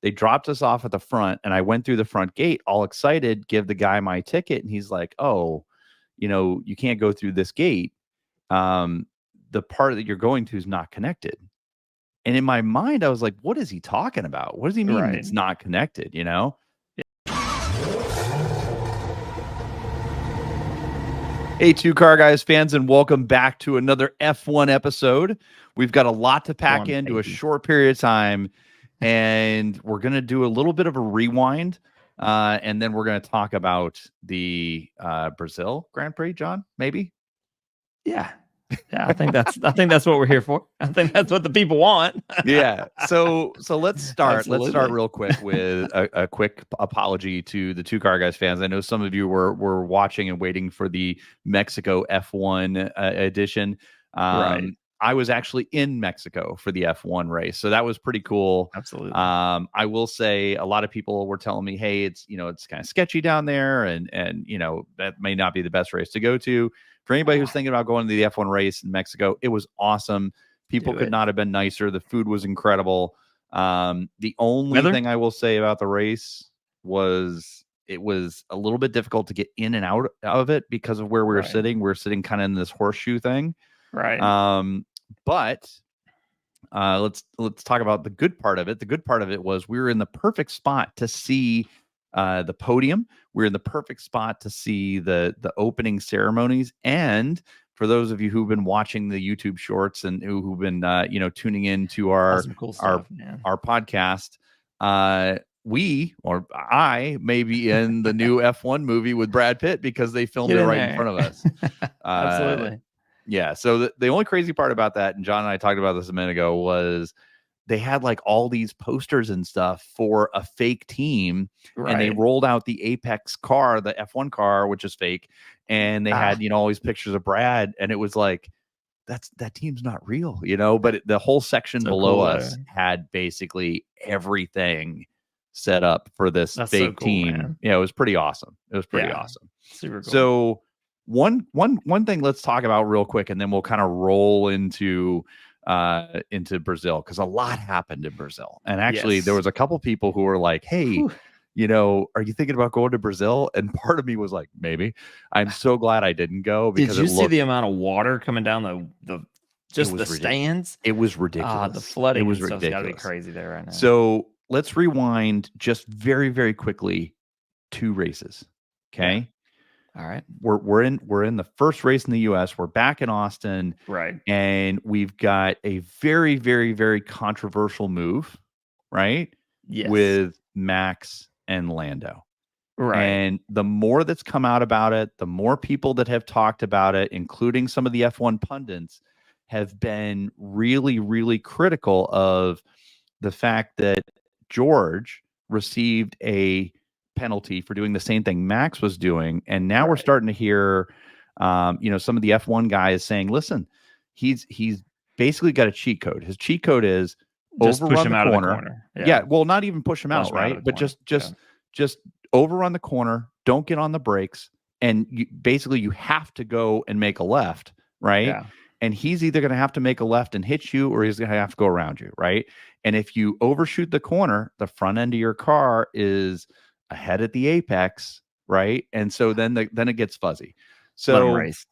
They dropped us off at the front, and I went through the front gate all excited, give the guy my ticket, and he's like, "Oh, you can't go through this gate. The part that you're going to is not connected." And in my mind, I was like, what is he talking about? What does he mean it's not connected, Hey, Two Car Guys fans, and welcome back to another F1 episode. We've got a lot to pack into a short period of time, and we're going to do a little bit of a rewind, and then we're going to talk about the Brazil Grand Prix, John, maybe? Yeah, I think that's what we're here for. I think that's what the people want. Yeah. So let's start. Absolutely. Let's start real quick with a quick apology to the Two Car Guys fans. I know some of you were watching and waiting for the Mexico F1 edition. Right. I was actually in Mexico for the F1 race, so that was pretty cool. Absolutely. I will say a lot of people were telling me, hey, it's kind of sketchy down there, and that may not be the best race to go to. For anybody who's thinking about going to the F1 race in Mexico, it was awesome. People could not have been nicer. The food was incredible. The only thing I will say about the race was it was a little bit difficult to get in and out of it because of where we were sitting. We were sitting kind of in this horseshoe thing. Right. But let's talk about the good part of it. The good part of it was we were in the perfect spot to see the podium. We're in the perfect spot to see the opening ceremonies. And for those of you who've been watching the YouTube shorts and who've been tuning in to our podcast, I may be in the new F1 movie with Brad Pitt because they filmed it right in front of us. Absolutely. Yeah. So the only crazy part about that, and John and I talked about this a minute ago, was they had like all these posters and stuff for a fake team, and they rolled out the Apex car, the F1 car, which is fake. And they had, all these pictures of Brad, and it was like, that team's not real, but the whole section below us had basically everything set up for this fake team. Man. Yeah. It was pretty awesome. It was pretty awesome. Super cool. So one thing let's talk about real quick, and then we'll kind of roll into Brazil, because a lot happened in Brazil. And actually there was a couple people who were like, hey, are you thinking about going to Brazil? And part of me was like, maybe. I'm so glad I didn't go, because did you see the amount of water coming down the stands? It was ridiculous. The flooding was ridiculous. It's gotta be crazy there right now. So let's rewind just very, very quickly 2 races. Okay. Yeah. All right. We're in the first race in the US. We're back in Austin. Right. And we've got a very, very, very controversial move, right? Yes. With Max and Lando. Right. And the more that's come out about it, the more people that have talked about it, including some of the F1 pundits, have been really, really critical of the fact that George received a penalty for doing the same thing Max was doing. And now we're starting to hear, some of the F1 guys saying, listen, he's basically got a cheat code. His cheat code is just overrun push him the out corner. of the corner. Yeah. Well, not even push him out, right? But just overrun the corner. Don't get on the brakes. And you have to go and make a left, right? Yeah. And he's either going to have to make a left and hit you, or he's going to have to go around you, right? And if you overshoot the corner, the front end of your car is ahead at the apex, right? And so then it gets fuzzy. So race.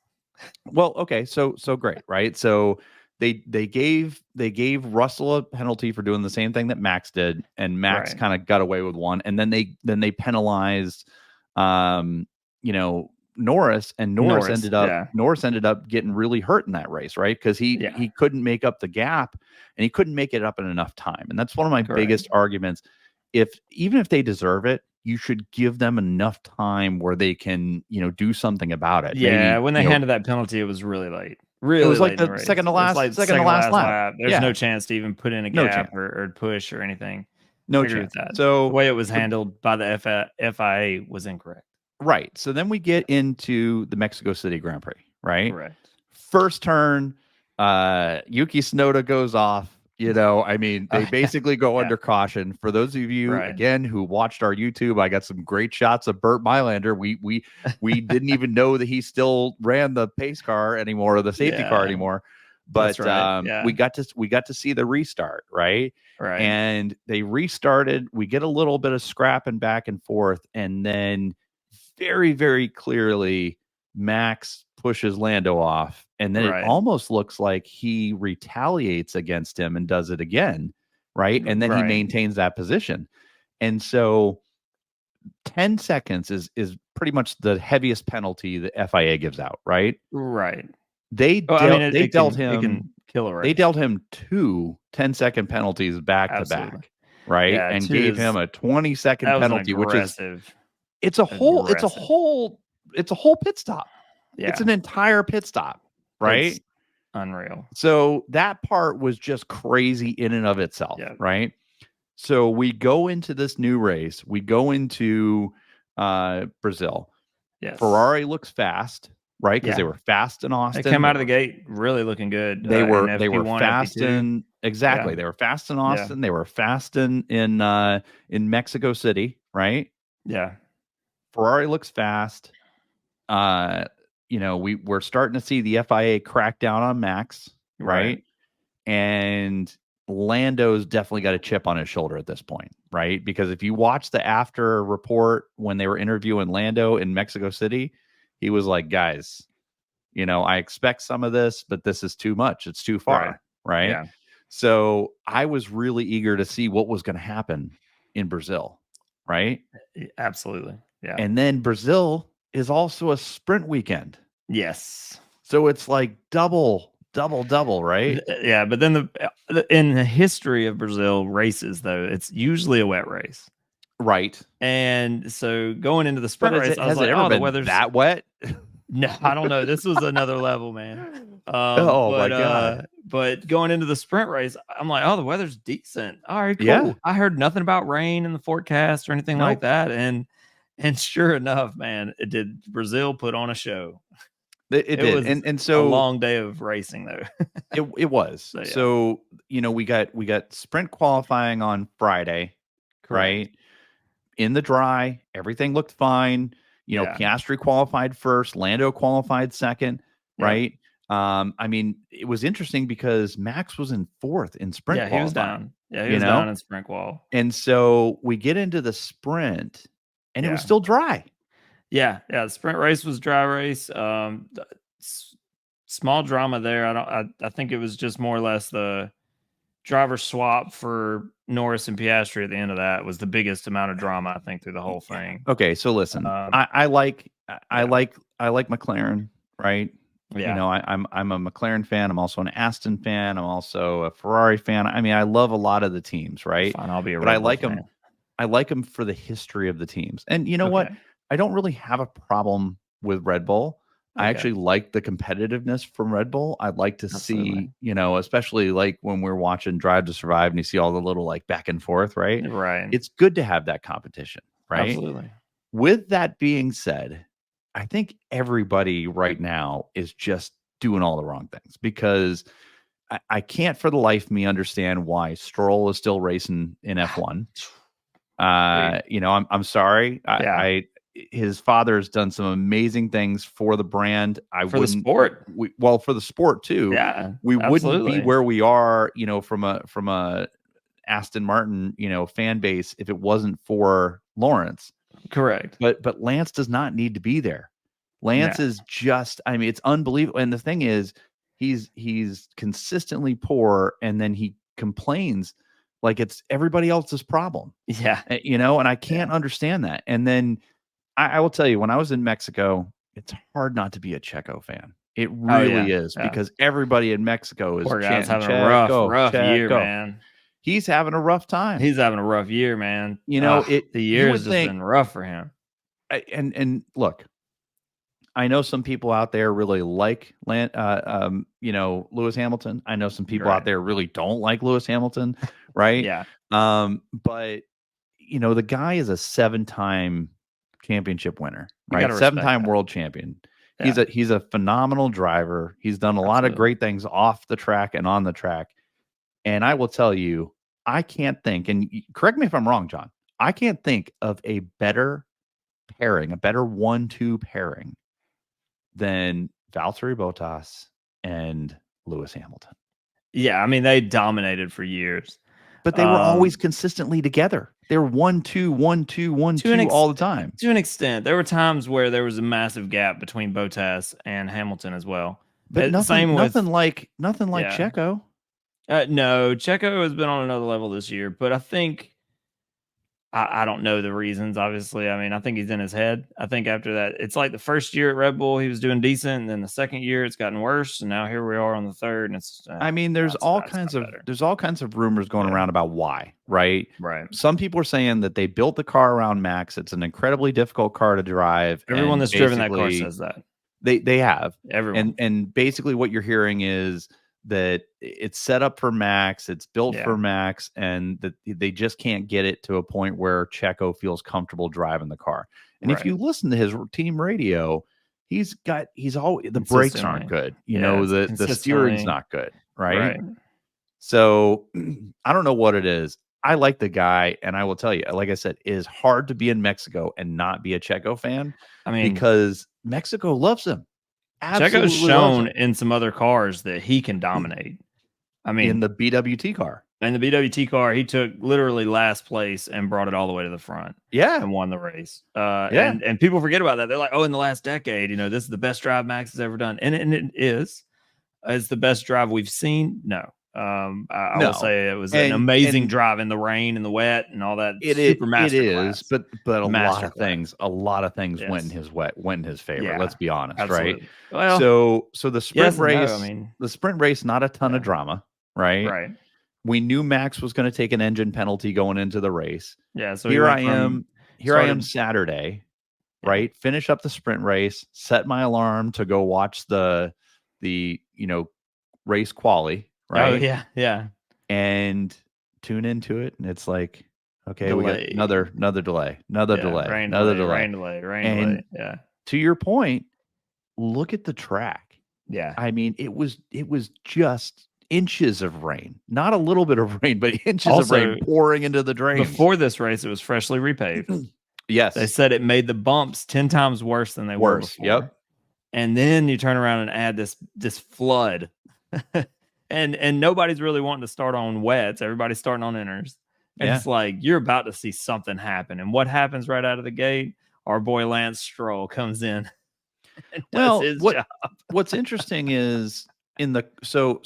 Well, okay, so great, right? So they gave Russell a penalty for doing the same thing that Max did, and Max kind of got away with one, and then they penalized Norris, and Norris ended up getting really hurt in that race, right? Because he couldn't make up the gap, and he couldn't make it up in enough time. And that's one of my biggest arguments. Even if they deserve it, you should give them enough time where they can, do something about it. Yeah, when they handed that penalty, it was really late. Really, it was like the the second to last lap. There's no chance to even put in a gap or push or anything. No chance. That. So the way it was handled by the FIA was incorrect. Right. So then we get into the Mexico City Grand Prix, right? Correct. First turn, Yuki Tsunoda goes off. They basically go under caution. For those of you, again, who watched our YouTube, I got some great shots of Burt Mylander. We didn't even know that he still ran the pace car anymore, or the safety car anymore. That's But right. Yeah. we got to see the restart, right? Right. And they restarted. We get a little bit of scrapping back and forth, and then very, very clearly, Max pushes Lando off, and then it Right. almost looks like he retaliates against him and does it again, right? And then he Right. maintains that position. And so 10 seconds is pretty much the heaviest penalty the FIA gives out, right? Right. They Well, I mean, dealt they dealt it him can kill a they race. dealt him 2 10-second penalties back to Absolutely. back, right? Yeah, And 2 gave him is a 20-second that was an penalty, which is aggressive. it's a whole it's a Aggressive. whole it's a whole pit stop. It's Yeah. an entire pit stop, It's right? unreal. So that part was just crazy in and of itself, Yeah. right? So we go into this new race. We go into Brazil. Yes. Ferrari looks fast, right? Because they Yeah. were fast in They Austin. came out of the gate really looking good. They In were FP1, fast FP2. in exactly. Yeah. They were fast in Yeah. Austin. They were fast in Mexico City, right? Yeah. Ferrari looks fast. We're starting to see the FIA crack down on Max, right? And Lando's definitely got a chip on his shoulder at this point, right? Because if you watch the after report when they were interviewing Lando in Mexico City, he was like, guys, I expect some of this, but this is too much. It's too far, right? Yeah. So I was really eager to see what was going to happen in Brazil, right? Absolutely. Yeah. And then Brazil is also a sprint weekend. Yes. So it's like double, right? Yeah, but then in the history of Brazil races, though, it's usually a wet race. Right. And so going into the sprint But race, I was has like, it ever oh, the been weather's that wet? no, I don't know. This was another level, man. Oh my God. But going into the sprint race, I'm like, oh, the weather's decent. All right, cool. Yeah. I heard nothing about rain in the forecast or anything like Nope. that. And sure enough, man, it did. Brazil put on a show. It did. Was And so a long day of racing, though. it was. So, yeah. So, we got sprint qualifying on Friday, right? In the dry, everything looked fine. Piastri qualified first, Lando qualified second, right? I mean, it was interesting because Max was in fourth in sprint qualifying. He was down. Yeah, he was down in sprint qual. And so we get into the sprint, and it was still dry. Yeah, the sprint race was dry race. Small drama there. I think it was just more or less the driver swap for Norris and Piastri at the end of that was the biggest amount of drama, I think, through the whole thing. Okay, so listen, I like McLaren, right? Yeah. I'm a McLaren fan. I'm also an Aston fan. I'm also a Ferrari fan. I mean, I love a lot of the teams, right? Fine, I'll be a but Red I Bull like fan. them. I like them for the history of the teams. And you know what? I don't really have a problem with Red Bull. I actually like the competitiveness from Red Bull. I'd like to see, especially like when we're watching Drive to Survive and you see all the little like back and forth, right? Right. It's good to have that competition, right? Absolutely. With that being said, I think everybody right now is just doing all the wrong things because I can't for the life of me understand why Stroll is still racing in F1. I'm sorry. His father has done some amazing things for the brand. The sport. For the sport too. Yeah, we wouldn't be where we are, from a Aston Martin, fan base if it wasn't for Lawrence. Correct. But Lance does not need to be there. Lance is just, I mean, it's unbelievable. And the thing is, he's consistently poor, and then he complains like it's everybody else's problem. Yeah. And I can't understand that. And then I will tell you, when I was in Mexico, it's hard not to be a Checo fan. It really is because everybody in Mexico is having Checo, a rough year, Checo. man. He's having a rough time. He's having a rough year, man. The year has just been rough for him. And look, I know some people out there really like Lewis Hamilton. I know some people out there really don't like Lewis Hamilton, right? Yeah. But the guy is a 7-time championship winner, right? 7-time world champion. Yeah. He's a phenomenal driver. He's done a lot of great things off the track and on the track. And I will tell you, I can't think, and correct me if I'm wrong, John, I can't think of a better pairing, a better 1-2 pairing than Valtteri Bottas and Lewis Hamilton. Yeah, I mean, they dominated for years. But they were always consistently together. They were 1-2, 1-2, 1-2 all the time. To an extent, there were times where there was a massive gap between Bottas and Hamilton as well. But nothing like Yeah. Checo. No, Checo has been on another level this year, but I think I don't know the reasons, obviously. I mean, I think he's in his head. I think after that, it's like the first year at Red Bull, he was doing decent, and then the second year, it's gotten worse, and now here we are on the third, and it's. I mean, there's all kinds of rumors going around about why, right? Right. Some people are saying that they built the car around Max. It's an incredibly difficult car to drive. Everyone that's driven that car says that. They have. Everyone. And basically what you're hearing is that it's set up for Max, it's built for Max, and that they just can't get it to a point where Checo feels comfortable driving the car. And if you listen to his team radio, he's always, the brakes aren't good. The steering's not good, right? So I don't know what it is. I like the guy, and I will tell you, like I said, it is hard to be in Mexico and not be a Checo fan. I mean, because Mexico loves him. Checo's shown in some other cars that he can dominate. I mean, in the BWT car. In the BWT car, he took literally last place and brought it all the way to the front. Yeah. And won the race. And people forget about that. They're like, oh, in the last decade, this is the best drive Max has ever done. And it is. It's the best drive we've seen. No. I will say it was an amazing drive in the rain and the wet and all that. It is, but a lot of things went in his favor. Yeah, let's be honest, right? Well, so the sprint race, the sprint race, not a ton of drama, right? Right. We knew Max was going to take an engine penalty going into the race. Yeah. So here I am Saturday, right? Finish up the sprint race, set my alarm to go watch the race quali. Right. Oh, yeah. Yeah. And tune into it. And it's like, okay, we got another delay, another delay. Yeah. To your point, look at the track. Yeah. I mean, it was just inches of rain, not a little bit of rain, but inches of rain pouring into the drain. Before this race, it was freshly repaved. Yes. They said it made the bumps 10 times worse than they were before. Yep. And then you turn around and add this flood. And nobody's really wanting to start on wets. Everybody's starting on inners. And it's like, you're about to see something happen. And what happens right out of the gate? Our boy Lance Stroll comes in and does his job. What's interesting is so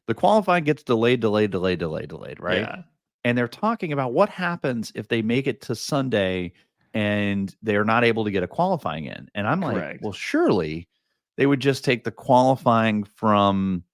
the qualifying gets delayed, right? Yeah. And they're talking about what happens if they make it to Sunday and they're not able to get a qualifying in. And I'm like, well, surely they would just take the qualifying from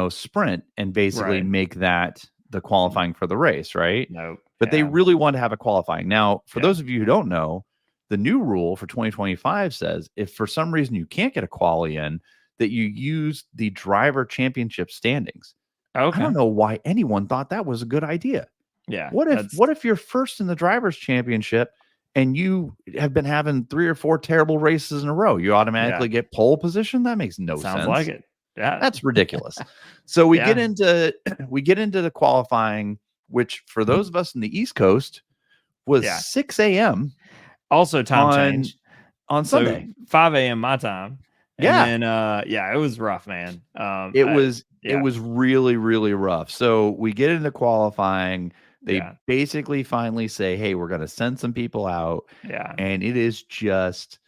sprint and basically make that the qualifying for the race, right? No. But they really want to have a qualifying. Now, for those of you who don't know, the new rule for 2025 says if for some reason you can't get a quali in, that you use the driver championship standings. Okay. I don't know why anyone thought that was a good idea. Yeah. What if you're first in the drivers championship and you have been having 3 or 4 terrible races in a row? You automatically get pole position? That makes no sense. Sounds like it. Yeah, that's ridiculous. So we get into the qualifying, which for those of us in the East Coast was 6 a.m. Also time change on Sunday, 5 a.m. my time. And then, it was rough, man. It was really, really rough. So we get into qualifying. They basically finally say, hey, we're going to send some people out. Yeah. And it is just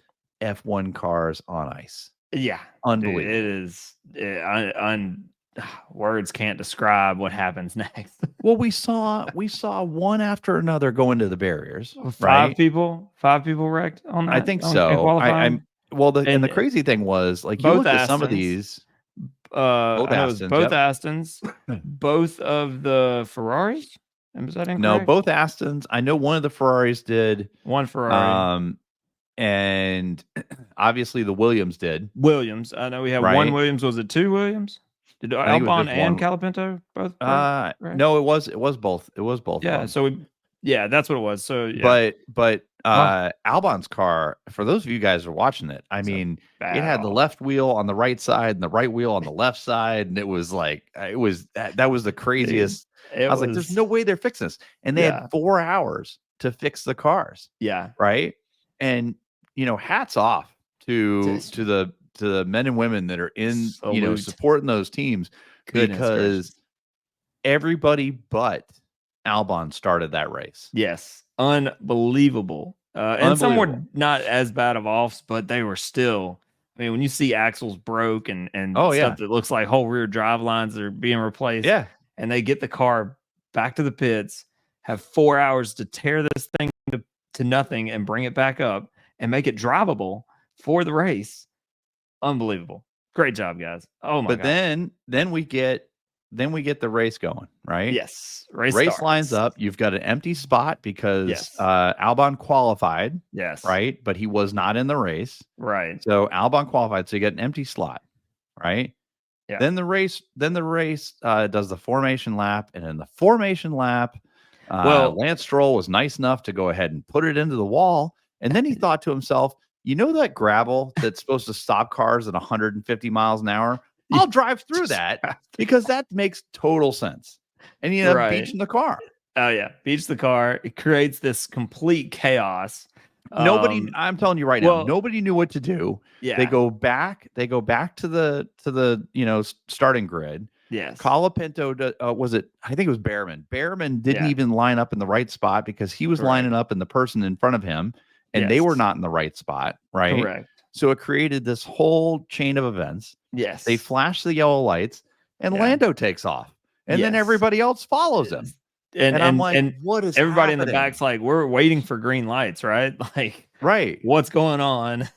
F1 cars on ice. Yeah. Unbelievable. It is. Words can't describe what happens next. Well, we saw one after another go into the barriers. Five people wrecked on that. I think so. And the crazy thing was, like, you look at some of these. Both Astons, both of the Ferraris. Was that incorrect? No, both Astons. I know one of the Ferraris did. One Ferrari. And obviously the Williams did. Williams. I know we have one Williams. Was it 2 Williams? Did Alpine and Calapinto both? No, it was both. It was both. Yeah. So that's what it was. So yeah. But Albon's car, for those of you guys who are watching it, I mean, it had the left wheel on the right side and the right wheel on the left side, and it was like that was the craziest. I was like, there's no way they're fixing this, and they had 4 hours to fix the cars. Yeah. Right. And hats off to the men and women that are in, Salute. supporting those teams, Goodness because gracious. everybody but Albon started that race. Yes, unbelievable. And some were not as bad of offs, but they were still. I mean, when you see axles broke and stuff that looks like whole rear drive lines are being replaced, and they get the car back to the pits, have 4 hours to tear this thing to nothing and bring it back up and make it drivable for the race. Unbelievable. Great job, guys. Oh my god. But then we get the race going, right? Yes. Race lines up. You've got an empty spot because Albon qualified. Yes. Right. But he was not in the race. Right. So Albon qualified. So you get an empty slot. Right. Yeah. Then the race does the formation lap. And in the formation lap, Lance Stroll was nice enough to go ahead and put it into the wall. And then he thought to himself, that gravel that's supposed to stop cars at 150 miles an hour? I'll drive through that because that makes total sense. And he ended up beaching the car. Oh yeah, beach the car. It creates this complete chaos. I'm telling you right now, nobody knew what to do. Yeah. They go back to the starting grid. Yes. Colapinto was it? I think it was Behrman. Behrman didn't even line up in the right spot because he was lining up in the person in front of him, and they were not in the right spot. Right. Correct. So it created this whole chain of events. Yes. They flash the yellow lights, and Lando takes off, and then everybody else follows him. And I'm like, what is everybody happening? in the back's like, we're waiting for green lights, right? Like, what's going on?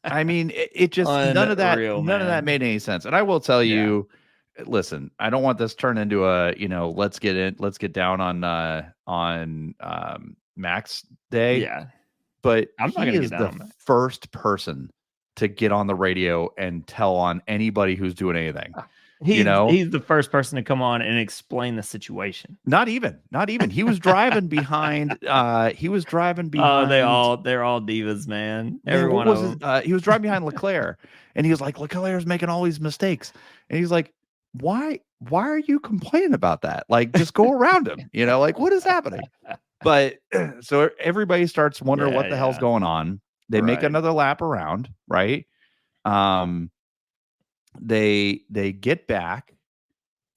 I mean, it just none of that made any sense. And I will tell you, listen, I don't want this turned into a let's get down on Max Day. Yeah, but I'm not he is the first person to get on the radio and tell on anybody who's doing anything. He's the first person to come on and explain the situation. Not even. He was driving behind. Oh, they're all divas, man. Everyone of them. He was driving behind Leclerc, and he was like, Leclerc's making all these mistakes, and he's like, why are you complaining about that? Like, just go around him. Like, what is happening? But so everybody starts wondering what the hell's going on. They make another lap around, right? They get back,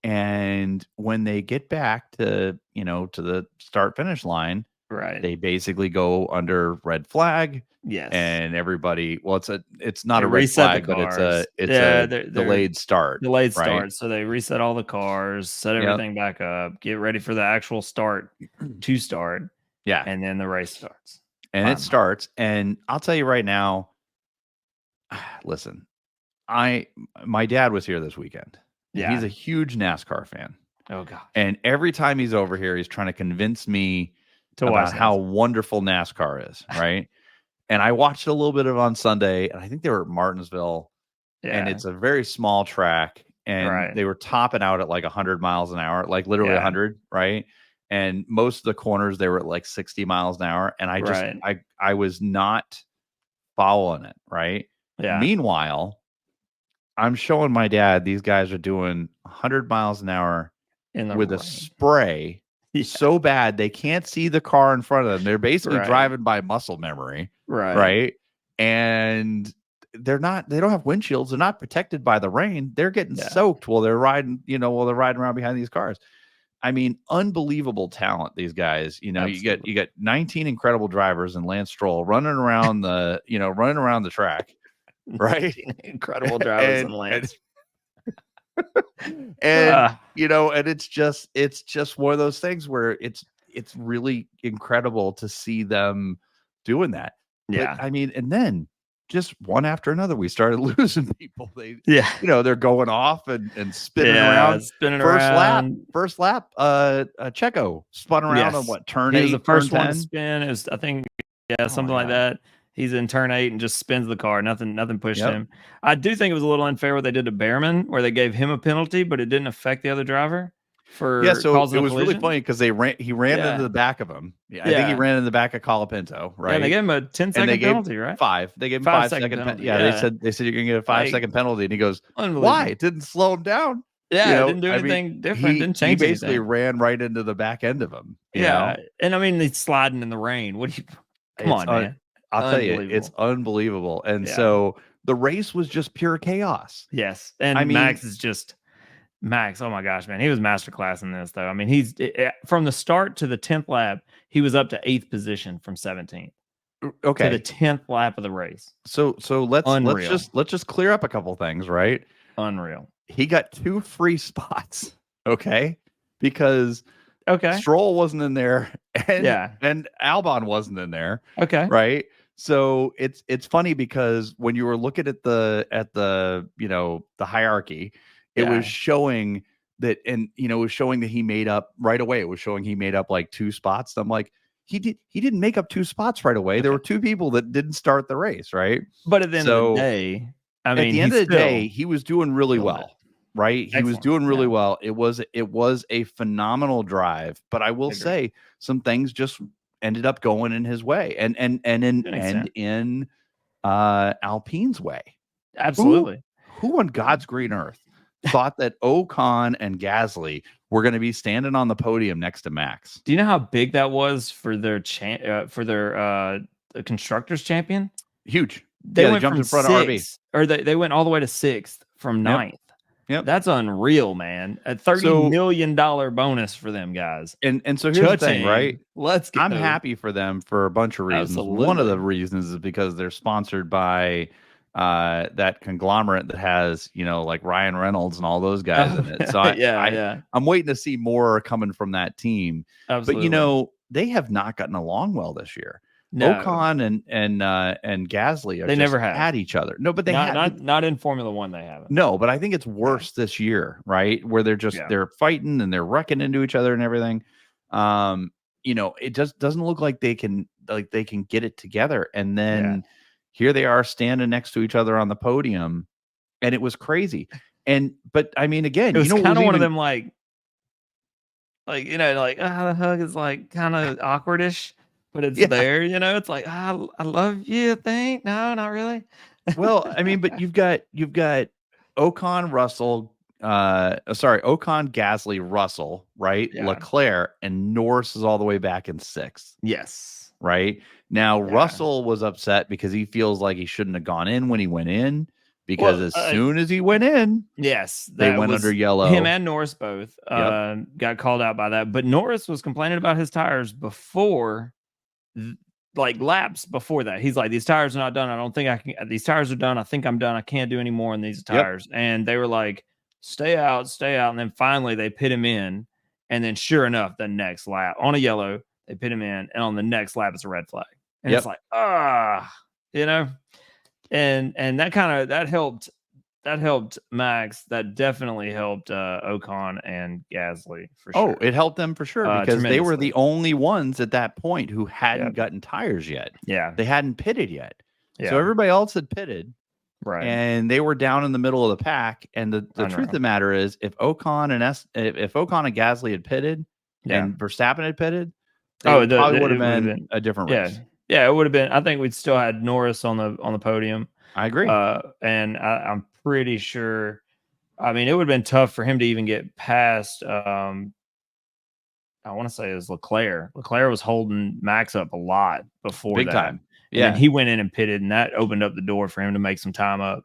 and when they get back to to the start finish line, they basically go under red flag. Yes. And everybody, it's not a red flag, but it's a delayed start. So they reset all the cars, set everything back up, get ready for the actual start to start. Yeah. And then the race starts. And it starts. And I'll tell you right now, listen, my dad was here this weekend. Yeah. He's a huge NASCAR fan. Oh god. And every time he's over here, he's trying to convince me about how wonderful NASCAR is, right? And I watched a little bit of it on Sunday, and I think they were at Martinsville, and it's a very small track, and they were topping out at like 100 miles an hour, like literally 100, right? And most of the corners, they were at like 60 miles an hour, and I was not following it, right? Yeah. Meanwhile, I'm showing my dad these guys are doing 100 miles an hour with a spray so bad they can't see the car in front of them. They're basically driving by muscle memory, right? And they don't have windshields. They're not protected by the rain. They're getting soaked while they're riding, around behind these cars. I mean, unbelievable talent, these guys. You get 19 incredible drivers and Lance Stroll running around the track, right? Incredible drivers and Lance. And and it's just one of those things where it's really incredible to see them doing that. Yeah. But, I mean, and then just one after another, we started losing people. They're going off and spinning around. First lap, Checo spun around on what, turn 8? He was the first one to spin. It was, I think, something like that. He's in turn 8 and just spins the car. Nothing pushed him. I do think it was a little unfair what they did to Behrman, where they gave him a penalty, but it didn't affect the other driver. So it was really funny because he ran into the back of him. I think he ran in the back of Colapinto, right? Yeah, they gave him a 10-second penalty, right? 5. They gave him 5-second penalty. They said you're gonna get a 5-second penalty, and he goes, "Why? It didn't slow him down." Yeah, it didn't do anything different. Didn't change anything. He basically ran right into the back end of him. And I mean, he's sliding in the rain. What do you? Come on, man. I'll tell you, it's unbelievable. And so the race was just pure chaos. Yes. And I mean, Max is just Max. Oh my gosh, man. He was masterclass in this, though. I mean, he's from the start to the 10th lap, he was up to 8th position from 17th to the okay. 10th lap of the race. So let's Unreal. let's just clear up a couple things, right? Unreal. He got 2 free spots, okay? Because Okay. Stroll wasn't in there Yeah. and Albon wasn't in there, Okay. right? So it's funny because when you were looking at the you know, the hierarchy, it was Yeah. showing that, and you know, it was showing that he made up right away. It was showing he made up like 2 spots. I'm like, he didn't make up 2 spots right away. There were 2 people that didn't start the race, right? But at the end of the So day, I at mean, the end he's of the day, still he was doing really killed it. well, right? He was Excellent. doing really Yeah. well. It was a phenomenal drive, but I will Agreed. say some things just ended up going in his way, and To an extent. in Alpine's way. Absolutely. Who on God's green earth thought that Ocon and Gasly were going to be standing on the podium next to Max? Do you know how big that was for their constructors champion? Huge. They went jumped from in front of RB. 6th, or they went all the way to 6th from 9th. Yep. That's unreal, man. A $30 million bonus for them guys. And so here's the thing, right? Let's go. I'm happy for them for a bunch of reasons. Absolutely. One of the reasons is because they're sponsored by that conglomerate that has, you know, like Ryan Reynolds and all those guys in it. So I'm waiting to see more coming from that team. Absolutely. But you know, they have not gotten along well this year. No. Ocon and Gasly are they just never have at each other. No, but they not in Formula One. They haven't. No, but I think it's worse this year, right? Where they're just they're fighting and they're wrecking into each other and everything. You know, it just doesn't look like they can get it together. And then here they are standing next to each other on the podium, and it was crazy. But I mean, again, it was you know, kind of one of them like you know, like the hug is like kind of awkwardish. But it's there, you know. It's like I love you. Think no, not really. Well, I mean, but you've got Ocon, Russell, Ocon, Gasly, Russell, right? Yeah. Leclerc and Norris is all the way back in 6th. Yes. Right now, Russell was upset because he feels like he shouldn't have gone in when he went in, because as soon as he went in, they went under yellow. Him and Norris both got called out by that. But Norris was complaining about his tires before. Like laps before that, he's like, these tires are not done. I don't think I can. These tires are done. I think I'm done. I can't do any more in these tires. And they were like, stay out. And then finally they pit him in. And then sure enough, the next lap on a yellow, they pit him in. And on the next lap, it's a red flag. And it's like, you know, and that helped Max. That definitely helped Ocon and Gasly for sure. Oh, it helped them for sure, because they were the only ones at that point who hadn't gotten tires yet. Yeah. They hadn't pitted yet. Yeah. So everybody else had pitted. Right. And they were down in the middle of the pack. And the truth of the matter is, if Ocon and Gasly had pitted and Verstappen had pitted, it probably would have been a different race. Yeah, it would have been. I think we'd still had Norris on the podium. I agree. And I'm pretty sure. I mean, it would have been tough for him to even get past. I want to say it was Leclerc. Leclerc was holding Max up a lot before Big that. time. Yeah, and he went in and pitted, and that opened up the door for him to make some time up.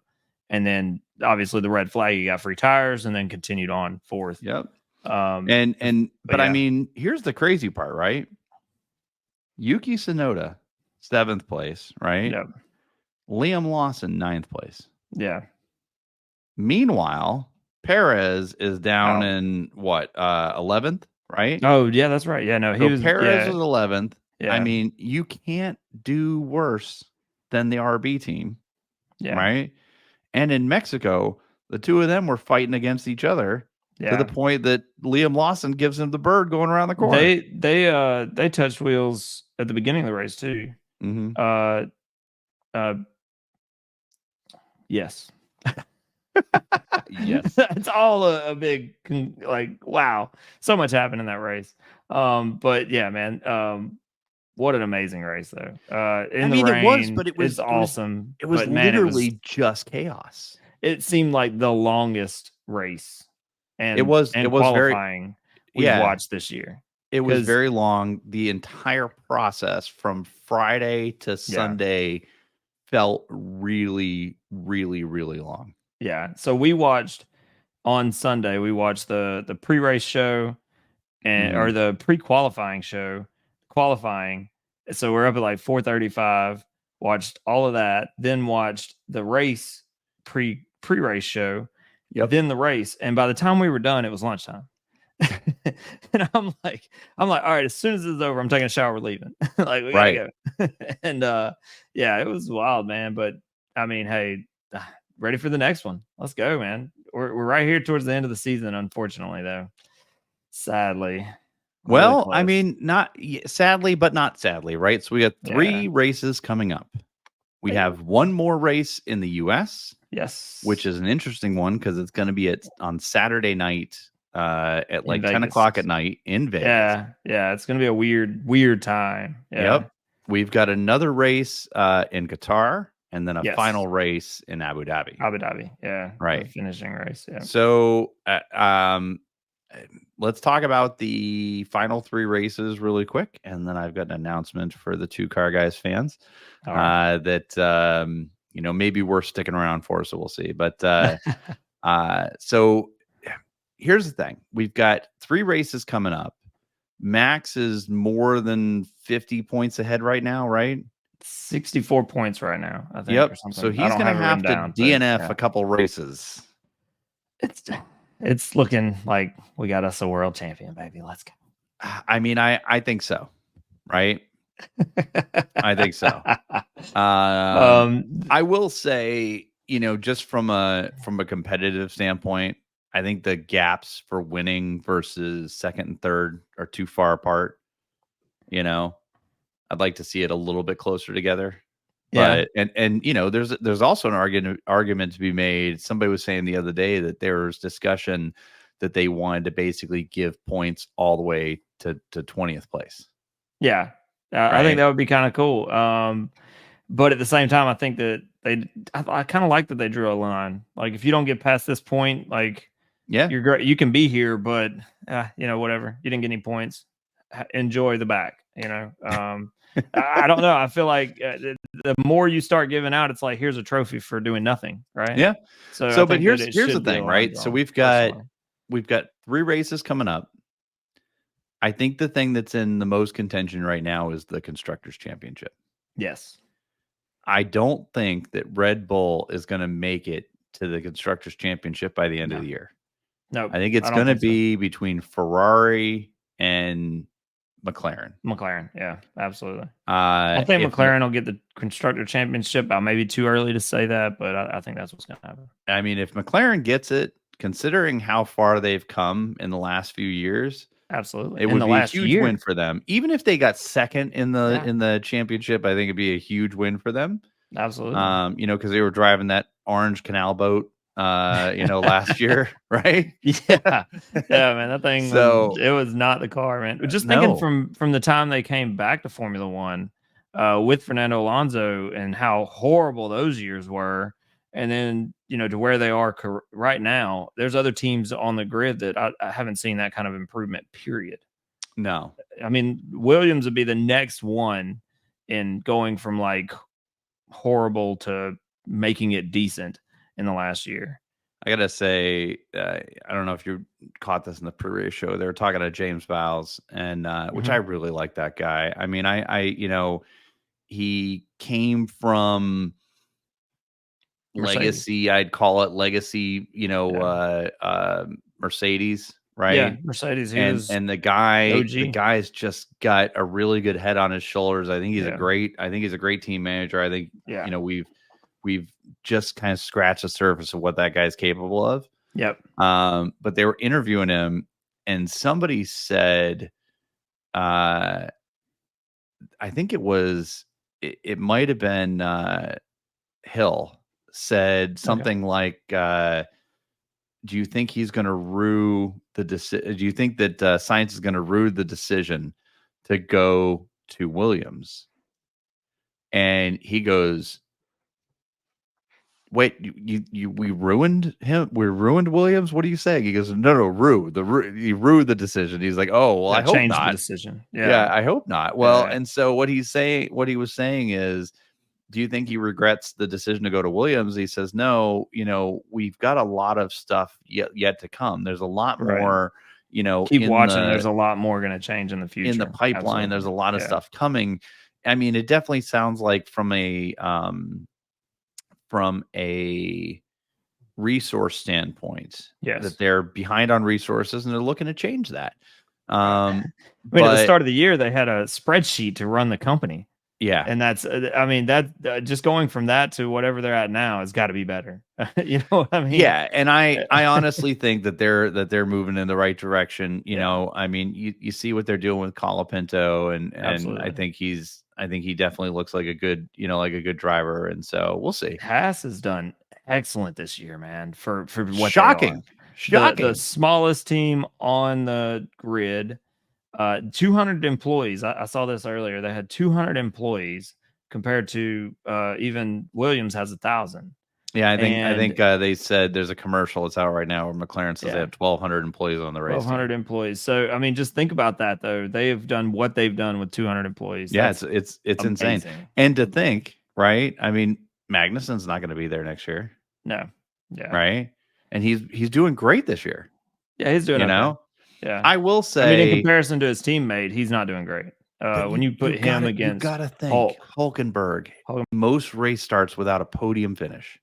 And then obviously the red flag, he got free tires, and then continued on 4th. Yep. But I mean, here's the crazy part, right? Yuki Tsunoda, 7th place, right? Yep. Liam Lawson, 9th place. Yeah. Meanwhile, Perez is down in 11th, right? Oh, yeah, that's right. Yeah, no, Perez is 11th. Yeah. I mean, you can't do worse than the RB team, right? And in Mexico, the two of them were fighting against each other to the point that Liam Lawson gives him the bird going around the corner. They touched wheels at the beginning of the race too. Mm-hmm. Yes. Yes. It's all a big, like, wow, so much happened in that race. But yeah, man, what an amazing race though. It was, but it was awesome. It was literally just chaos. It seemed like the longest race, and it was qualifying we've watched this year. It was very long. The entire process from Friday to Sunday felt really, really, really long. Yeah. So we watched on Sunday, we watched the pre-race show and or the pre-qualifying show, qualifying. So we're up at like 4:35, watched all of that, then watched the race pre-race show, then the race. And by the time we were done, it was lunchtime. And I'm like, all right, as soon as this is over, I'm taking a shower, we're leaving. Like we gotta go. And yeah, it was wild, man. But I mean, hey, ready for the next one. Let's go, man. We're right here towards the end of the season, unfortunately, though. Sadly. Well, I mean, not sadly, but not sadly, right? So we got 3 races coming up. We have one more race in the US. Yes. Which is an interesting one because it's going to be on Saturday night at like 10 o'clock at night in Vegas. Yeah. It's going to be a weird time. Yeah. Yep. We've got another race in Qatar and then a final race in Abu Dhabi. Yeah. Right. Finishing race. Yeah. So let's talk about the final 3 races really quick. And then I've got an announcement for the 2 Car Guys fans that maybe we're sticking around for, so we'll see. But so here's the thing. We've got 3 races coming up. Max is more than 50 points ahead right now, right? 64 points right now, I think. Yep. Or something. So he's going to have to DNF a couple races. It's looking like we got us a world champion, baby. Let's go. I mean, I think so, right? I think so. I will say, just from a competitive standpoint, I think the gaps for winning versus second and third are too far apart. I'd like to see it a little bit closer together. Yeah. But, and there's also an argument to be made. Somebody was saying the other day that there was discussion that they wanted to basically give points all the way to 20th place. Yeah. I think that would be kind of cool. But at the same time, I think that I kind of like that they drew a line. Like if you don't get past this point, like you're great, you can be here, but whatever. You didn't get any points. Enjoy the back. I don't know. I feel like the more you start giving out, it's like here's a trophy for doing nothing, right? Yeah. So but here's the thing, right? So we've got 3 races coming up. I think the thing that's in the most contention right now is the Constructors' Championship. Yes. I don't think that Red Bull is going to make it to the Constructors' Championship by the end of the year. No, I think it's going to be between Ferrari and McLaren. Yeah, absolutely. I think McLaren will get the Constructor Championship. Maybe too early to say that, but I think that's what's going to happen. I mean, if McLaren gets it, considering how far they've come in the last few years, absolutely, it would be a huge win for them. Even if they got second in the championship, I think it'd be a huge win for them. Absolutely. Because they were driving that orange canal boat last year, right? Yeah, man, that thing. So it was not the car, man. Just thinking from the time they came back to Formula One with Fernando Alonso and how horrible those years were, and then to where they are right now. There's other teams on the grid that I haven't seen that kind of improvement. Period. No, I mean Williams would be the next one in going from like horrible to making it decent in the last year. I gotta say, I don't know if you caught this in the pre-race show. They were talking to James Bowles, and which I really like that guy. I mean, I he came from legacy. I'd call it legacy. Mercedes, right? Yeah, Mercedes. And the guy's just got a really good head on his shoulders. I think he's a great team manager. I think we've just kind of scratched the surface of what that guy's capable of. Yep. But they were interviewing him, and somebody said, I think it might have been Hill said something like, do you think he's going to rue the decision? Do you think that Sainz is going to rue the decision to go to Williams? And he goes, wait, we ruined him. We ruined Williams. What are you saying? He goes, no, you rue the decision. He's like, oh, well, I hope not. The decision. Yeah, I hope not. Well, and so what he was saying is do you think he regrets the decision to go to Williams? He says, no, we've got a lot of stuff yet to come. There's a lot more, keep watching. There's a lot more going to change in the future. In the pipeline. Absolutely. There's a lot of stuff coming. I mean, it definitely sounds like from a resource standpoint, that they're behind on resources and they're looking to change that. I mean, at the start of the year, they had a spreadsheet to run the company. Yeah. And that's, I mean, that just going from that to whatever they're at now has got to be better. You know what I mean? Yeah. And I honestly think that they're moving in the right direction. You know, I mean, you see what they're doing with Colapinto, and I think he definitely looks like a good, like a good driver. And so we'll see. Haas has done excellent this year, man, for what shocking. The smallest team on the grid. 200 employees. I saw this earlier. They had 200 employees compared to even Williams has 1,000. Yeah, I think they said there's a commercial that's out right now where McLaren says they have 1,200 employees on the race. 1,200 employees. So I mean, just think about that though. They have done what they've done with 200 employees. Yeah, it's insane. And to think, right? I mean, Magnussen's not going to be there next year. No. Yeah. Right. And he's doing great this year. Yeah, he's doing. Yeah, I will say. I mean, in comparison to his teammate, he's not doing great. When you put him against, you gotta think Hulkenberg. Most race starts without a podium finish.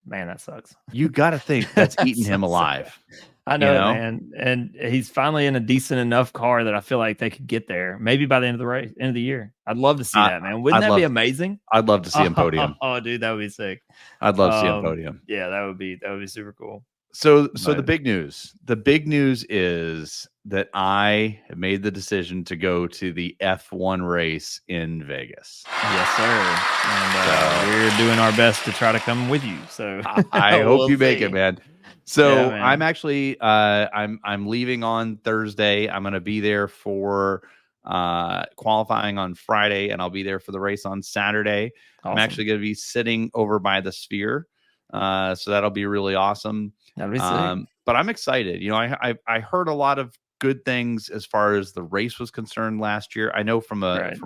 Man, that sucks. You gotta think that's eating him alive. I know, man, and he's finally in a decent enough car that I feel like they could get there. Maybe by the end of the year. I'd love to see that, man. Wouldn't that be amazing? I'd love to see him podium. Oh, dude, that would be sick. I'd love to see him podium. Yeah, that would be super cool. So the big news is that I have made the decision to go to the F1 race in Vegas. Yes, sir. And we're doing our best to try to come with you. So I hope you make it, man. So man. I'm actually I'm leaving on Thursday. I'm going to be there for qualifying on Friday, and I'll be there for the race on Saturday. Awesome. I'm actually going to be sitting over by the Sphere. So that'll be really awesome. But I'm excited. I heard a lot of good things as far as the race was concerned last year. I know from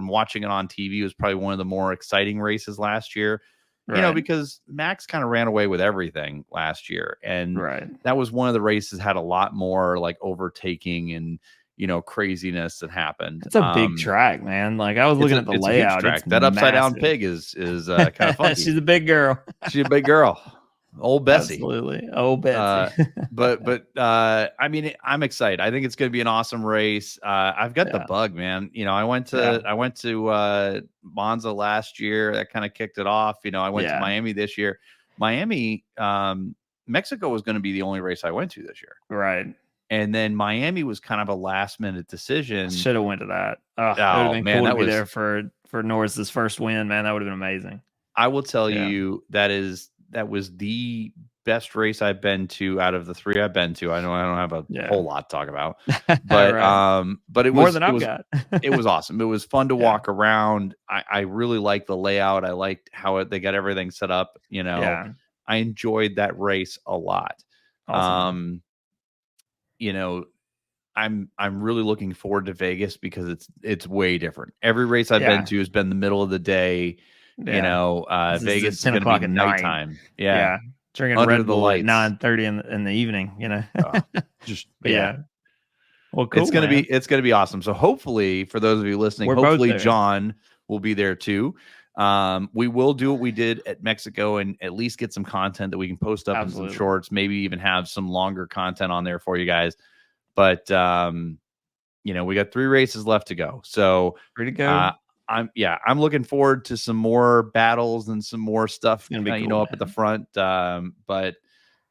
watching it on TV, it was probably one of the more exciting races last year. Because Max kind of ran away with everything last year, and that was one of the races had a lot more like overtaking and craziness that happened. It's a big track, man. Like I was looking at the layout. That upside down pig is kind of funky. She's a big girl. She's a big girl. Old Bessie. Absolutely. Old Bessie. but I mean, I'm excited. I think it's going to be an awesome race. I've got the bug, man. I went to Monza last year. That kind of kicked it off. I went to Miami this year. Miami, Mexico was going to be the only race I went to this year. Right. And then Miami was kind of a last minute decision. Should have went to that. It would have been cool to be there for Norris's first win, man. That would have been amazing. I will tell you that was the best race I've been to out of the three I've been to. I know I don't have a whole lot to talk about, but but it was more than I've got. It was awesome. It was fun to walk around. I really liked the layout. I liked how they got everything set up. I enjoyed that race a lot. Awesome. I'm really looking forward to Vegas because it's way different. Every race I've been to has been the middle of the day. Vegas is going to be at nighttime. Yeah. Drinking Red Bull at 9:30 in the evening, Well, cool, it's going to be awesome. So hopefully for those of you listening, hopefully John will be there too. We will do what we did at Mexico and at least get some content that we can post up in some shorts, maybe even have some longer content on there for you guys. But we got 3 races left to go. So pretty good. I'm looking forward to some more battles and some more stuff, up at the front. But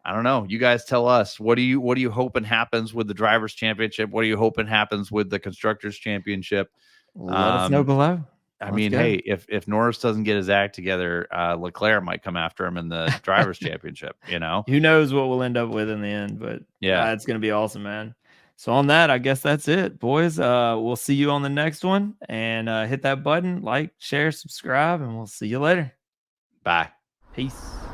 I don't know. You guys tell us, what are you hoping happens with the Drivers' Championship? What are you hoping happens with the Constructors' Championship? Let us know below. Hey, if Norris doesn't get his act together, Leclerc might come after him in the Drivers' Championship. Who knows what we'll end up with in the end? But it's going to be awesome, man. So on that, I guess that's it, boys. We'll see you on the next one, and hit that button, like, share, subscribe, and we'll see you later. Bye. Peace.